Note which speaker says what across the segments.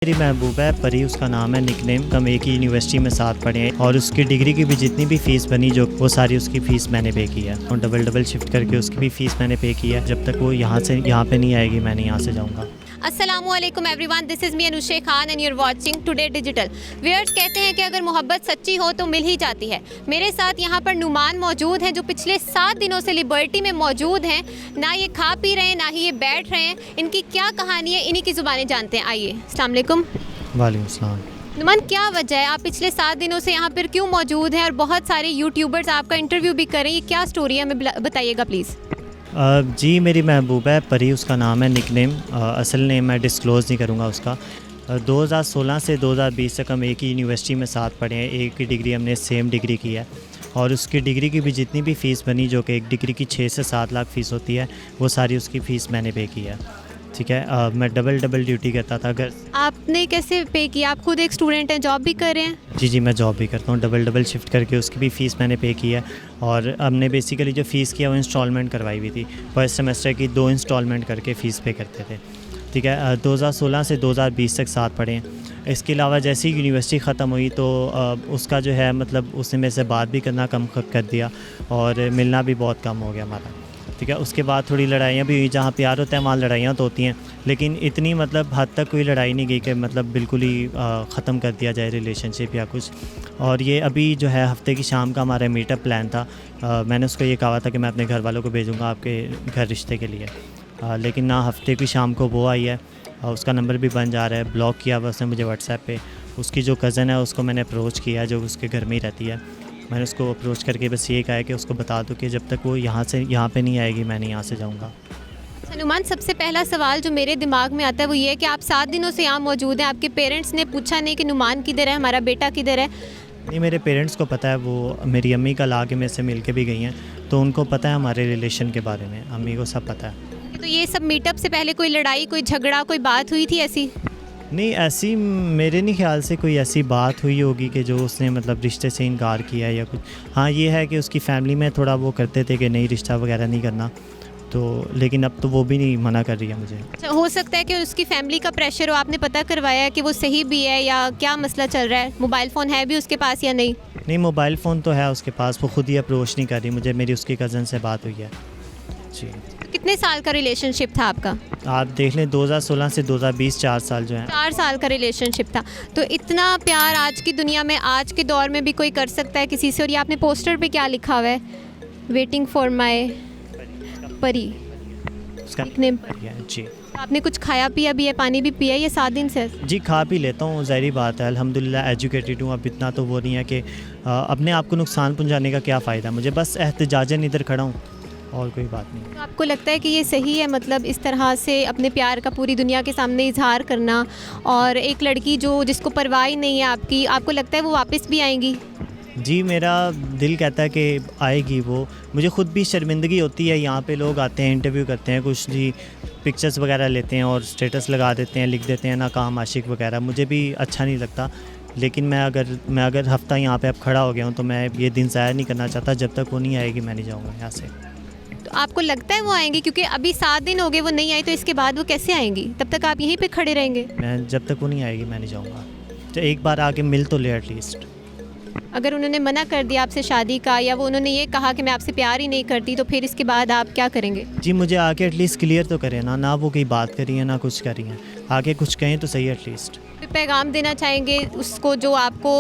Speaker 1: मेरी महबूबा है, परी उसका नाम है, निकनेम। हम एक ही यूनिवर्सिटी में साथ पढ़े हैं और उसकी डिग्री की भी जितनी भी फ़ीस बनी जो वो सारी उसकी फ़ीस मैंने पे की है और डबल शिफ्ट करके उसकी भी फ़ीस मैंने पे की है। जब तक वो यहाँ पे नहीं आएगी मैं नहीं यहाँ से जाऊँगा।
Speaker 2: अस्सलामुअलैकुम everyone, this is me Anushe Khan and you're watching Today Digital. Viewers, कहते हैं कि अगर मोहब्बत सच्ची हो तो मिल ही जाती है। मेरे साथ यहाँ पर नुमान मौजूद हैं जो पिछले 7 दिनों से लिबर्टी में मौजूद हैं। ना ये खा पी रहे हैं ना ही ये बैठ रहे हैं। इनकी क्या कहानी है इन्हीं की ज़ुबानें जानते हैं। आइए। अस्सलाम वालेकुम।
Speaker 1: वालेकुम सलाम।
Speaker 2: नुमान, क्या वजह है आप पिछले 7 दिनों से यहाँ पर क्यों मौजूद हैं और बहुत सारे यूट्यूबर्स आपका इंटरव्यू भी करें, ये क्या स्टोरी है, हमें बताइएगा प्लीज़।
Speaker 1: जी मेरी महबूबा है, परी उसका नाम है, निकनेम। असल नेम मैं डिस्क्लोज़ नहीं करूँगा उसका। 2016 से 2020 तक हम एक ही यूनिवर्सिटी में साथ पढ़े हैं। एक ही डिग्री हमने सेम डिग्री की है और उसकी डिग्री की भी जितनी भी फ़ीस बनी जो कि एक डिग्री की 6 से 7 लाख फ़ीस होती है वो सारी उसकी फ़ीस मैंने पे की है। ठीक है। मैं डबल ड्यूटी करता था। अगर
Speaker 2: आपने कैसे पे किया? आप खुद एक स्टूडेंट हैं, जॉब भी कर रहे हैं?
Speaker 1: जी मैं जॉब भी करता हूँ। डबल शिफ्ट करके उसकी भी फ़ीस मैंने पे की है और हमने बेसिकली जो फ़ीस किया वो इंस्टॉलमेंट करवाई हुई थी। फर्स्ट सेमेस्टर की 2 इंस्टॉलमेंट करके फ़ीस पे करते थे। ठीक है। 2016 से 2020 तक साथ पढ़े हैं। इसके अलावा जैसे ही यूनिवर्सिटी ख़त्म हुई तो उसका जो है मतलब उसने मेरे से बात भी करना कम कर दिया और मिलना भी बहुत कम हो गया हमारा। ठीक है। उसके बाद थोड़ी लड़ाइयाँ भी हुई। जहाँ प्यार होता है वहाँ लड़ाइयाँ तो होती हैं, लेकिन इतनी मतलब हद तक कोई लड़ाई नहीं गई कि मतलब बिल्कुल ही ख़त्म कर दिया जाए रिलेशनशिप या कुछ। और ये अभी जो है हफ्ते की शाम का हमारा मीटअप प्लान था। मैंने उसको ये कहा था कि मैं अपने घर वालों को भेजूँगा आपके घर रिश्ते के लिए, लेकिन ना हफ्ते की शाम को वो आई है। उसका नंबर भी बन जा रहा है, ब्लॉक किया हुआ उसने मुझे व्हाट्सएप पे। उसकी जो कज़न है उसको मैंने अप्रोच किया जो उसके घर में ही रहती है। मैंने उसको अप्रोच करके बस ये कहा है कि उसको बता दो कि जब तक वो यहाँ पे नहीं आएगी मैं नहीं यहाँ से जाऊँगा।
Speaker 2: नुमान, सबसे पहला सवाल जो मेरे दिमाग में आता है वो ये है कि आप 7 दिनों से यहाँ मौजूद हैं, आपके पेरेंट्स ने पूछा नहीं कि नुमान किधर है, हमारा बेटा किधर है?
Speaker 1: नहीं, मेरे पेरेंट्स को पता है। वो मेरी अम्मी कल आके मेरे से मिल के भी गई हैं तो उनको पता है हमारे रिलेशन के बारे में। अम्मी को सब पता है।
Speaker 2: तो ये सब मीटअप से पहले कोई लड़ाई, कोई झगड़ा, कोई बात हुई थी ऐसी?
Speaker 1: नहीं, ऐसी मेरे नहीं ख्याल से कोई ऐसी बात हुई होगी कि जो उसने मतलब रिश्ते से इनकार किया है या कुछ। हाँ, ये है कि उसकी फ़ैमिली में थोड़ा वो करते थे कि नहीं रिश्ता वगैरह नहीं करना, तो लेकिन अब तो वो भी नहीं मना कर रही है मुझे।
Speaker 2: अच्छा, हो सकता है कि उसकी फैमिली का प्रेशर हो, आपने पता करवाया है कि वो सही भी है या क्या मसला चल रहा है? मोबाइल फ़ोन है भी उसके पास या नहीं?
Speaker 1: नहीं, मोबाइल फ़ोन तो है उसके पास, वो खुद ही अप्रोच नहीं कर रही मुझे। मेरी उसकी कज़न से बात हुई है। जी।
Speaker 2: कितने साल का रिलेशनशिप था आपका?
Speaker 1: आप देख लें 2016 से 2020 4 साल जो हैं।
Speaker 2: 4 साल का रिलेशनशिप था। तो इतना प्यार आज की दुनिया में, आज के दौर में भी कोई कर सकता है किसी से? और ये आपने पोस्टर पे क्या लिखा हुआ है? वेटिंग फॉर माई परी,
Speaker 1: उसका
Speaker 2: निकनेम।
Speaker 1: जी।
Speaker 2: आपने कुछ खाया पिया भी है, पानी भी पिया है ये 7 दिन से?
Speaker 1: जी, खा पी लेता हूँ, ज़ाहिर बात है। अल्हम्दुलिल्लाह एजुकेटेड हूँ। अब इतना तो वो नहीं है कि अपने आप को नुकसान पहुँचाने का क्या फ़ायदा मुझे। बस एहतजाजन इधर खड़ा हूँ और कोई बात नहीं।
Speaker 2: तो आपको लगता है कि ये सही है, मतलब इस तरह से अपने प्यार का पूरी दुनिया के सामने इजहार करना? और एक लड़की जो जिसको परवाह ही नहीं है आपकी, आपको लगता है वो वापस भी आएंगी?
Speaker 1: जी, मेरा दिल कहता है कि आएगी वो। मुझे ख़ुद भी शर्मिंदगी होती है। यहाँ पे लोग आते हैं, इंटरव्यू करते हैं, कुछ जी पिक्चर्स वगैरह लेते हैं और स्टेटस लगा देते हैं, लिख देते हैं नाकाम आशिक वगैरह। मुझे भी अच्छा नहीं लगता, लेकिन मैं अगर हफ़्ता यहाँ पे अब खड़ा हो गया हूँ तो मैं ये दिन ज़ाया नहीं करना चाहता। जब तक वो नहीं आएगी मैं नहीं जाऊँगा यहाँ से।
Speaker 2: तो आपको लगता है वो आएंगी? क्योंकि अभी 7 दिन हो गए वो नहीं आई, तो इसके बाद वो कैसे आएंगी? तब तक आप यहीं पे खड़े रहेंगे?
Speaker 1: मैं जब तक वो नहीं आएगी मैं नहीं जाऊँगा। तो एक बार आके मिल तो ले एटलीस्ट।
Speaker 2: अगर उन्होंने मना कर दिया आपसे शादी का, या वो उन्होंने ये कहा कि मैं आपसे प्यार ही नहीं करती, तो फिर इसके बाद आप क्या करेंगे?
Speaker 1: जी, मुझे आके एटलीस्ट क्लियर तो करें ना वो कोई बात करी है ना कुछ करी है। आके कुछ कहें तो सही एटलीस्ट।
Speaker 2: फिर पैगाम देना चाहेंगे उसको जो आपको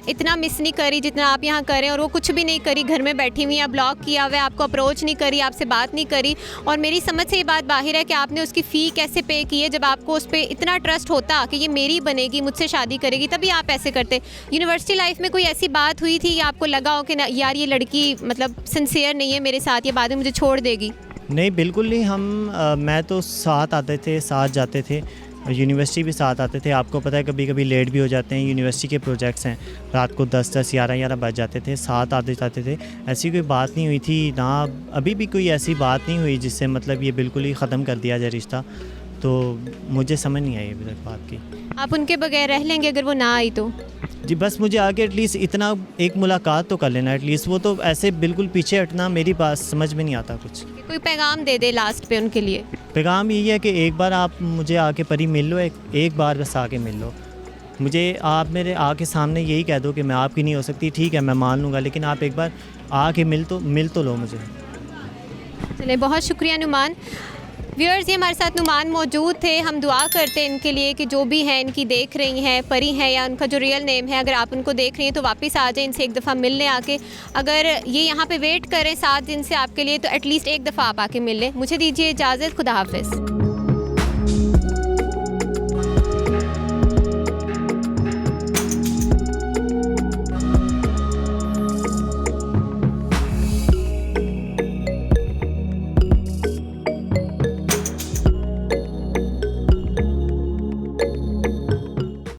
Speaker 2: इतना मिस नहीं करी जितना आप यहाँ करें, और वो कुछ भी नहीं करी, घर में बैठी हुई है, ब्लॉक किया हुआ है, आपको अप्रोच नहीं करी, आपसे बात नहीं करी। और मेरी समझ से ये बात बाहर है कि आपने उसकी फ़ी कैसे पे की है। जब आपको उस पर इतना ट्रस्ट होता कि ये मेरी बनेगी, मुझसे शादी करेगी, तभी आप ऐसे करते। यूनिवर्सिटी लाइफ में कोई ऐसी बात हुई थी या आपको लगा हो कि ना यार ये लड़की मतलब सिंसियर नहीं है मेरे साथ, ये बाद में मुझे छोड़ देगी?
Speaker 1: नहीं, बिल्कुल नहीं। मैं तो साथ आते थे, साथ जाते थे, यूनिवर्सिटी भी साथ आते थे। आपको पता है कभी कभी लेट भी हो जाते हैं, यूनिवर्सिटी के प्रोजेक्ट्स हैं, रात को 10 11 बज जाते थे, साथ आते जाते थे। ऐसी कोई बात नहीं हुई थी ना, अभी भी कोई ऐसी बात नहीं हुई जिससे मतलब ये बिल्कुल ही ख़त्म कर दिया जाए रिश्ता। तो मुझे समझ नहीं आई अभी तक बात की।
Speaker 2: आप उनके बगैर रह लेंगे अगर वो ना आई तो?
Speaker 1: जी, बस मुझे आके एटलीस्ट इतना एक मुलाकात तो कर लेना एटलीस्ट। वो तो ऐसे बिल्कुल पीछे हटना मेरी बात समझ में नहीं आता कुछ।
Speaker 2: कोई पैगाम दे दे लास्ट पे उनके लिए।
Speaker 1: पैगाम यही है कि एक बार आप मुझे आके परी मिल लो, एक बार बस आके मिल लो मुझे। आप मेरे आके सामने यही कह दो कि मैं आपकी नहीं हो सकती, ठीक है मैं मान लूँगा, लेकिन आप एक बार आके मिल तो लो मुझे।
Speaker 2: चलिए, बहुत शुक्रिया नुमान। व्यूअर्स, ये हमारे साथ नुमान मौजूद थे। हम दुआ करते हैं इनके लिए कि जो भी हैं, इनकी देख रही हैं, परी हैं या उनका जो रियल नेम है, अगर आप उनको देख रही हैं तो वापस आ जाए, इनसे एक दफ़ा मिलने आके। अगर ये यहाँ पे वेट करें 7 दिन से आपके लिए, तो एटलीस्ट एक दफ़ा आप आके मिल लें। मुझे दीजिए इजाज़त, खुदा हाफिज़।